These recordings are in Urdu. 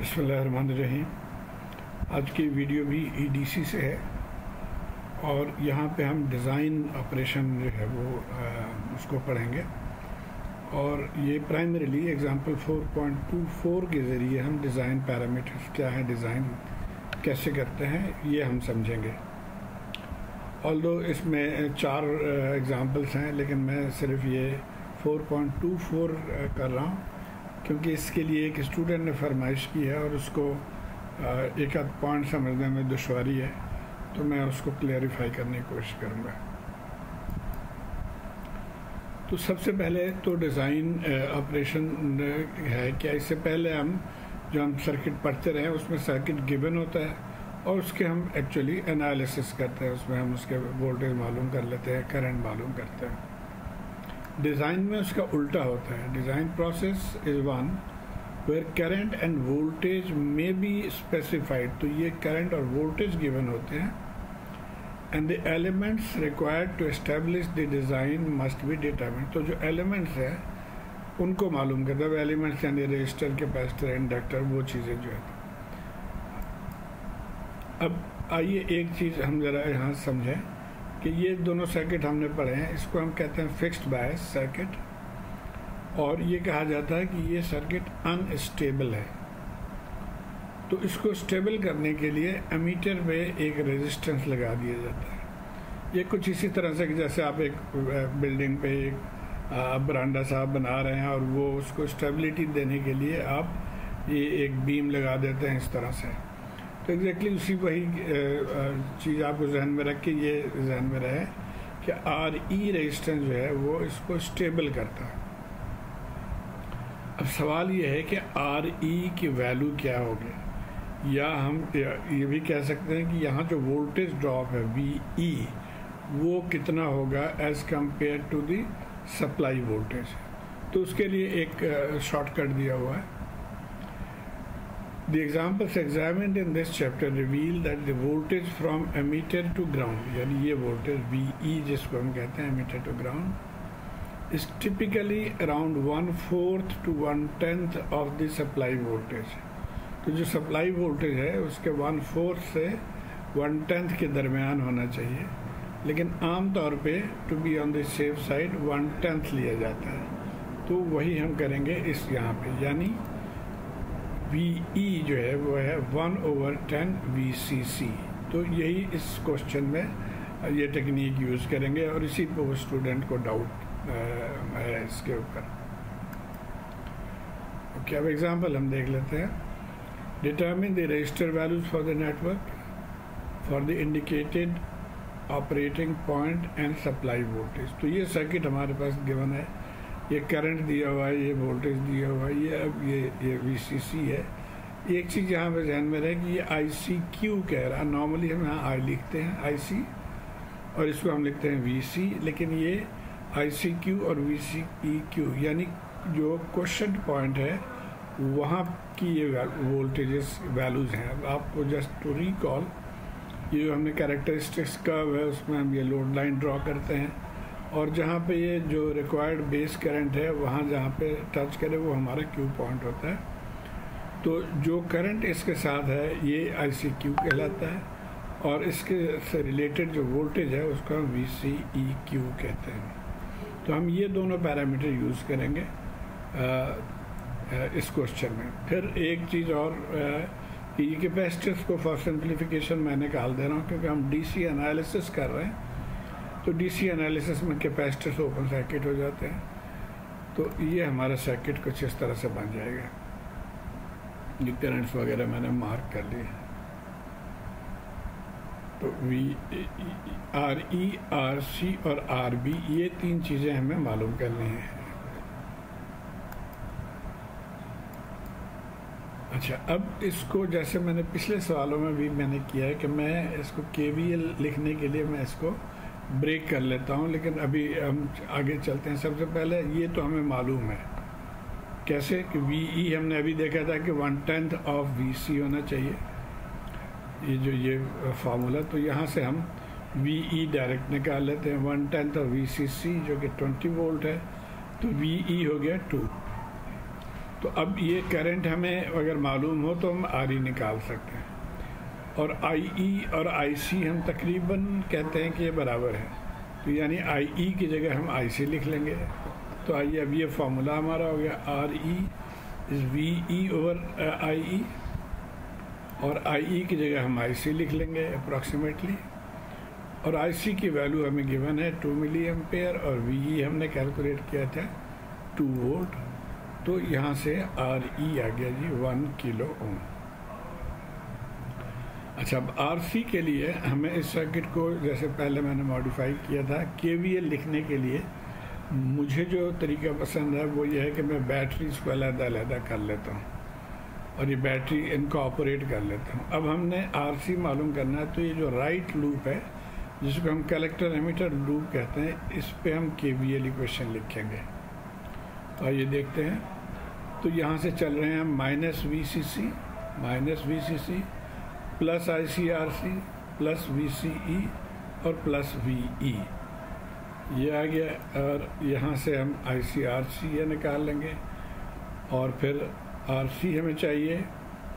بسم اللہ الرحمن الرحیم۔ آج کی ویڈیو بھی EDC سے ہے اور یہاں پہ ہم ڈیزائن آپریشن جو ہے وہ اس کو پڑھیں گے، اور یہ پرائمریلی ایگزامپل 4.24 کے ذریعے ہم ڈیزائن پیرامیٹرز کیا ہیں، ڈیزائن کیسے کرتے ہیں، یہ ہم سمجھیں گے۔ آلدو اس میں 4 ایگزامپلس ہیں، لیکن میں صرف یہ 4.24 کر رہا ہوں کیونکہ اس کے لیے ایک اسٹوڈنٹ نے فرمائش کی ہے اور اس کو ایک آدھ پوائنٹ سمجھنے میں دشواری ہے، تو میں اس کو کلیریفائی کرنے کی کوشش کروں گا۔ تو سب سے پہلے تو ڈیزائن آپریشن ہے کیا، اس سے پہلے ہم سرکٹ پڑھتے رہے اس میں سرکٹ گیون ہوتا ہے اور اس کے ہم ایکچولی انالیسس کرتے ہیں، اس میں ہم اس کے وولٹیج معلوم کر لیتے ہیں، کرنٹ معلوم کرتے ہیں۔ ڈیزائن میں اس کا الٹا ہوتا ہے۔ Design process is one where current and voltage may be specified, تو یہ کرنٹ اور وولٹیج گیون ہوتے ہیں، and the elements required to establish the design must be determined, تو جو ایلیمنٹس ہیں ان کو معلوم کرتا ہے۔ ایلیمنٹس یعنی رجسٹر، کیپیسٹر، انڈکٹر، وہ چیزیں جو ہے۔ اب آئیے ایک چیز ہم ذرا یہاں سمجھیں کہ یہ دونوں سرکٹ ہم نے پڑھے ہیں، اس کو ہم کہتے ہیں فکسڈ بائس سرکٹ، اور یہ کہا جاتا ہے کہ یہ سرکٹ ان اسٹیبل ہے۔ تو اس کو اسٹیبل کرنے کے لیے امیٹر میں ایک ریزسٹنس لگا دیا جاتا ہے۔ یہ کچھ اسی طرح سے کہ جیسے آپ ایک بلڈنگ پہ ایک برانڈا صاحب بنا رہے ہیں اور وہ اس کو اسٹیبلٹی دینے کے لیے آپ یہ ایک بیم لگا دیتے ہیں اس طرح سے، تو ایگزیکٹلی اسی وہی چیز آپ کو ذہن میں رکھ کے یہ ذہن میں رہے کہ RE ریزسٹنس جو ہے وہ اس کو اسٹیبل کرتا ہے۔ اب سوال یہ ہے کہ RE کی ویلیو کیا ہوگی، یا ہم یہ بھی کہہ سکتے ہیں کہ یہاں جو وولٹیج ڈراپ ہے VE وہ کتنا ہوگا as compare to the supply voltage. تو اس کے لیے ایک شارٹ کٹ دیا ہوا ہے۔ The examples examined in this chapter reveal that the voltage from emitter to ground، یعنی یہ voltage VE جس کو ہم کہتے ہیں emitter to ground، is typically around 1/4 to 1/10 of the supply voltage۔ تو جو سپلائی وولٹیج ہے اس کے 1/4 سے 1/10 کے درمیان ہونا چاہیے، لیکن عام طور پہ to be on the safe side 1/10 لیا جاتا ہے۔ تو وہی ہم کریں گے اس یہاں پہ، یعنی VE جو ہے وہ ہے 1/10 VCC۔ تو یہی اس کوشچن میں یہ ٹیکنیک یوز کریں گے، اور اسی پہ وہ اسٹوڈنٹ کو ڈاؤٹ ہے اس کے اوپر۔ اوکے، اب ایگزامپل ہم دیکھ لیتے ہیں۔ Determine the register values for the network for the indicated operating point and supply voltage. تو یہ سرکٹ ہمارے پاس گیون ہے، یہ کرنٹ دیا ہوا ہے، یہ وولٹیج دیا ہوا ہے، یہ اب یہ VCC ہے۔ ایک چیز یہاں پہ ذہن میں رہے کہ یہ ICQ کہہ رہا ہے، نارملی ہم یہاں I لکھتے ہیں IC، اور اس کو ہم لکھتے ہیں VC، لیکن یہ ICQ اور VCEQ یعنی جو کوشچنٹ پوائنٹ ہے وہاں کی یہ وولٹیجز ویلوز ہیں۔ اب آپ کو جسٹ ٹو ریکال، یہ جو ہم نے کیریکٹرسٹکس کرو ہے اس میں ہم یہ لوڈ لائن ڈرا کرتے ہیں، اور جہاں پہ یہ جو ریکوائرڈ بیس کرنٹ ہے وہاں جہاں پہ ٹچ کرے وہ ہمارا Q پوائنٹ ہوتا ہے۔ تو جو کرنٹ اس کے ساتھ ہے یہ ICQ کہلاتا ہے، اور اس کے سے ریلیٹڈ جو وولٹیج ہے اس کو ہم VCEQ کہتے ہیں۔ تو ہم یہ دونوں پیرامیٹر یوز کریں گے اس کوشچن میں۔ پھر ایک چیز اور کہ یہ کیپیسٹرز کو فار سمپلیفیکیشن میں نکال دے رہا ہوں کیونکہ ہم DC انالیسس کر رہے ہیں، تو DC انالیسس میں کیپیسٹرز اوپن سرکٹ ہو جاتے ہیں۔ تو یہ ہمارا سرکٹ کچھ اس طرح سے بن جائے گا۔ یہ کرنٹس وغیرہ میں نے مارک کر لی۔ تو RE، RC اور RB یہ 3 چیزیں ہمیں معلوم کرنی ہیں۔ اچھا، اب اس کو جیسے میں نے پچھلے سوالوں میں بھی میں نے کیا ہے کہ میں اس کو KVL لکھنے کے لیے میں اس کو بریک کر لیتا ہوں، لیکن ابھی ہم آگے چلتے ہیں۔ سب سے پہلے یہ تو ہمیں معلوم ہے کیسے کہ VE ہم نے ابھی دیکھا تھا کہ 1/10 آف VC ہونا چاہیے، یہ جو یہ فارمولا، تو یہاں سے ہم VE ڈائریکٹ نکال لیتے ہیں۔ 1/10 آف VCC جو کہ 20 وولٹ ہے، تو VE ہو گیا 2۔ تو اب یہ کرنٹ ہمیں اگر معلوم ہو تو ہم آر ای نکال سکتے ہیں، اور آئی ای اور آئی سی ہم تقریباً کہتے ہیں کہ یہ برابر ہے، تو یعنی آئی ای کی جگہ ہم آئی سی لکھ لیں گے. تو آئیے اب یہ فارمولہ ہمارا ہو گیا، R E is we E over I ای، اور آئی ای کی جگہ ہم آئی سی لکھ لیں گے اپروکسیمیٹلی، اور آئی سی کی ویلو ہمیں گیون ہے 2 ملی ایمپیئر، اور وی ای ہم نے کیلکولیٹ کیا تھا 2 وولٹ. تو یہاں سے آر ای آ گیا جی 1 کلو اوم. اچھا، اب آر سی کے لیے ہمیں اس سرکٹ کو جیسے پہلے میں نے ماڈیفائی کیا تھا، کے وی ایل لکھنے کے لیے مجھے جو طریقہ پسند ہے وہ یہ ہے کہ میں بیٹریز کو علیحدہ علیحدہ کر لیتا ہوں اور یہ بیٹری ان کو آپریٹ کر لیتا ہوں. اب ہم نے آر سی معلوم کرنا ہے، تو یہ جو رائٹ لوپ ہے جس کو ہم کلیکٹر ایمیٹر لوپ کہتے ہیں، اس پہ ہم کے وی ایل ایکویشن لکھیں گے. اور یہ دیکھتے ہیں، تو یہاں سے چل رہے ہیں minus V C C plus I C R C plus وی سی ای اور پلس وی ای، یہ آ گیا. اور یہاں سے ہم آئی سی آر سی یہ نکال لیں گے، اور پھر آر سی ہمیں چاہیے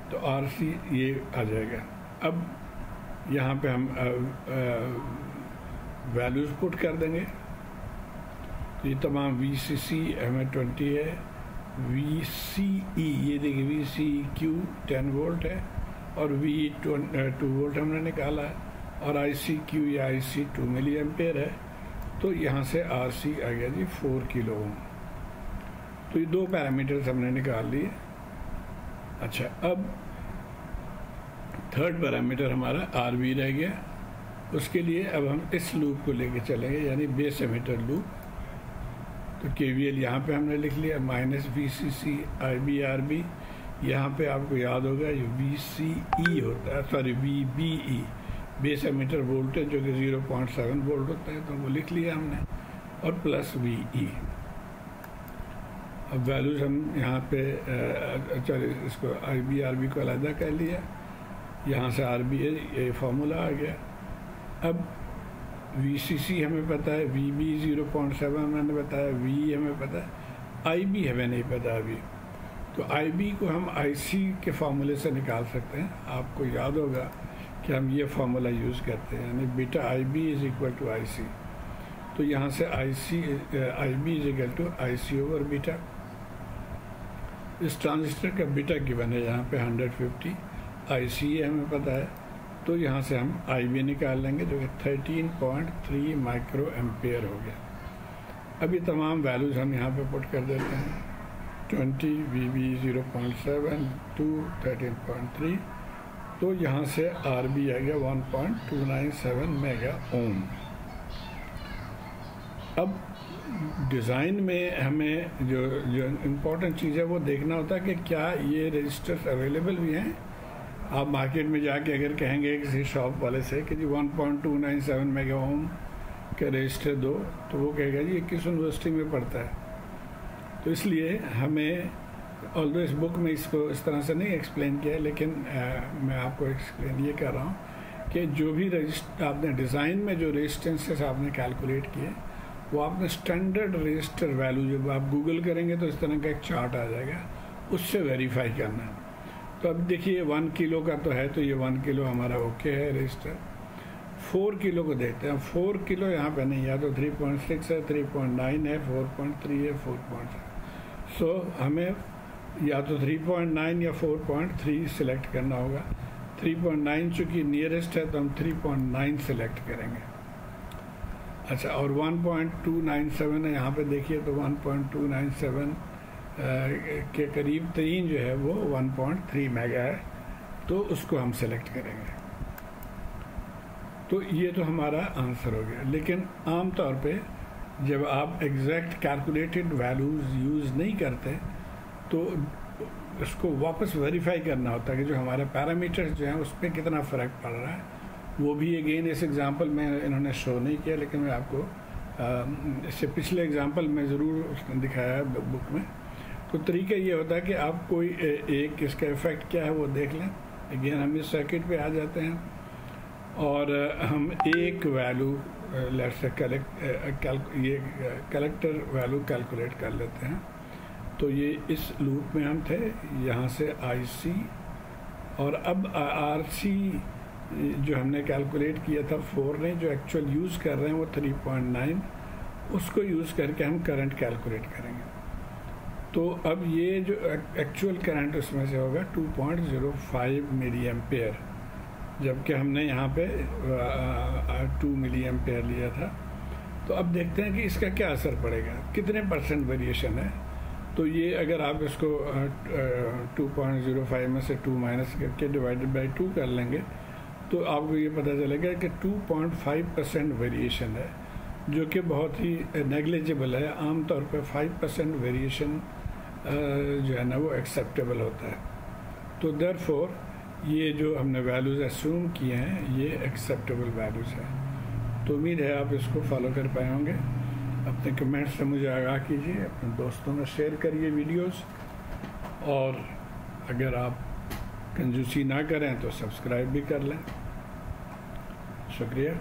تو آر سی یہ آ جائے گا. اب یہاں پہ ہم ویلیوز پٹ کر دیں گے. یہ تمام وی سی سی ہمیں 20 ہے، وی سی ای یہ دیکھیے وی سی کیو 10 وولٹ ہے، اور وی 2 وولٹ ہم نے نکالا ہے، اور آئی سی کیو یا آئی سی 2 ملی ایمپیئر ہے. تو یہاں سے آر سی آ گیا جی 4 کلو اوم. تو یہ 2 پیرامیٹرز ہم نے نکال لیے. اچھا، اب تھرڈ پیرامیٹر ہمارا آر وی رہ گیا. اس کے لیے اب ہم اس لوپ کو لے کے چلیں گے، یعنی بیس ایمیٹر لوپ. تو کے وی ایل یہاں پہ ہم نے لکھ لیا minus V C C I B R B. یہاں پہ آپ کو یاد ہوگا یہ وی سی ای ہوتا ہے، sorry V B E, base emitter voltage جو کہ 0.7 وولٹ ہوتا ہے، تو وہ لکھ لیا ہم نے، اور پلس وی ای. اب ویلیوز ہم یہاں پہ چلے اس کو آئی بی آر بی کو علیحدہ کر لیا، یہاں سے آر بی یہ فارمولہ آ گیا. اب وی سی سی ہمیں پتہ ہے، وی بی 0.7 میں نے بتایا، وی ہمیں پتہ ہے، آئی بی ہمیں نہیں پتہ ابھی. تو آئی بی کو ہم آئی سی کے فارمولے سے نکال سکتے ہیں. آپ کو یاد ہوگا کہ ہم یہ فارمولہ یوز کرتے ہیں، یعنی beta I B is equal to I C. تو یہاں سے I B is equal to I C over beta. اس ٹرانزسٹر کا بیٹا گیون ہے یہاں پہ 150، آئی سی ہمیں پتہ ہے، تو یہاں سے ہم آئی بی نکال لیں گے جو کہ 13.3 مائکرو ایمپیئر ہو گیا. اب یہ تمام ویلیوز ہم یہاں پہ پٹ کر دیتے ہیں، 20 وی بی 0.7 2 13.3. تو یہاں سے آر بی آ گیا 1.297 میگا اوم. اب ڈیزائن میں ہمیں جو امپورٹنٹ چیز ہے وہ دیکھنا ہوتا ہے کہ کیا یہ رجسٹرز اویلیبل بھی ہیں. آپ مارکیٹ میں جا کے اگر کہیں گے کسی شاپ والے سے کہ جی 1.297 میگا اوم کا رجسٹر دو، تو وہ کہے گا جی یہ کس یونیورسٹی میں پڑھتا ہے. تو اس لیے ہمیں although اس بک میں اس کو اس طرح سے نہیں ایکسپلین کیا ہے، لیکن میں آپ کو ایکسپلین یہ کر رہا ہوں کہ جو بھی آپ نے ڈیزائن میں جو رجسٹنسز آپ نے کیلکولیٹ کیے، وہ آپ نے اسٹینڈرڈ رجسٹر ویلیو جب آپ گوگل کریں گے تو اس طرح کا ایک چارٹ آ جائے گا، اس سے ویریفائی کرنا ہے. تو اب دیکھیے 1 کلو کا تو ہے، تو یہ 1 کلو ہمارا اوکے ہے رجسٹر. 4 کلو کو دیکھتے ہیں. 4 کلو یہاں پہ نہیں، یا تو 3.6 ہے، 3.9 ہے، 4.3 ہے، 4.7. سو ہمیں یا تو 3.9 یا 4.3 سلیکٹ کرنا ہوگا. 3.9 چونکہ نیئرسٹ ہے تو ہم 3.9 سلیکٹ کریں گے. اچھا، اور 1.297 ہے یہاں پہ دیکھیے، تو 1.297 کے قریب ترین جو ہے وہ 1.3 میگا ہے، تو اس کو ہم سلیکٹ کریں گے. تو یہ تو ہمارا آنسر ہو گیا. لیکن عام طور پہ جب آپ ایگزیکٹ کیلکولیٹڈ ویلیوز یوز نہیں کرتے تو اس کو واپس ویریفائی کرنا ہوتا ہے کہ جو ہمارے پیرامیٹرز جو ہیں اس پہ کتنا فرق پڑ رہا ہے. وہ بھی اگین اس ایگزامپل میں انہوں نے شو نہیں کیا، لیکن میں آپ کو اس سے پچھلے ایگزامپل میں ضرور اس نے دکھایا ہے بک میں. تو طریقہ یہ ہوتا ہے کہ آپ کوئی ایک اس کا ایفیکٹ کیا ہے وہ دیکھ لیں. اگین ہم اس سرکٹ پہ آ جاتے ہیں اور ہم ایک ویلو لیٹ سے یہ کلیکٹر ویلو کیلکولیٹ کر لیتے ہیں. تو یہ اس لوپ میں ہم تھے، یہاں سے آئی سی، اور اب آر سی جو ہم نے کیلکولیٹ کیا تھا 4 نے، جو ایکچوئل یوز کر رہے ہیں وہ 3.9، اس کو یوز کر کے ہم کرنٹ کیلکولیٹ کریں گے. تو اب یہ جو ایکچوئل کرنٹ اس میں سے ہوگا 2.05 ملی ایمپیئر، جبکہ ہم نے یہاں پہ 2 ملی ایمپیئر لیا تھا. تو اب دیکھتے ہیں کہ اس کا کیا اثر پڑے گا، کتنے % ویریشن ہے. تو یہ اگر آپ اس کو 2.05 میں سے 2 مائنس کر کے ڈیوائڈیڈ بائی 2 کر لیں گے تو آپ کو یہ پتہ چلے گا کہ 2.5% ویریشن ہے، جو کہ بہت ہی نیگلیجبل ہے. عام طور پہ 5% ویریشن جو ہے نا وہ ایکسیپٹیبل ہوتا ہے. تو دیر فور یہ جو ہم نے ویلیوز اسیوم کیے ہیں یہ ایکسیپٹیبل ویلیوز ہیں. تو امید ہے آپ اس کو فالو کر پائے ہوں گے. اپنے کمنٹ سے مجھے آگاہ کیجیے، اپنے دوستوں میں شیئر کریے ویڈیوز، اور اگر آپ کنجوسی نہ کریں تو سبسکرائب بھی کر لیں. شکریہ.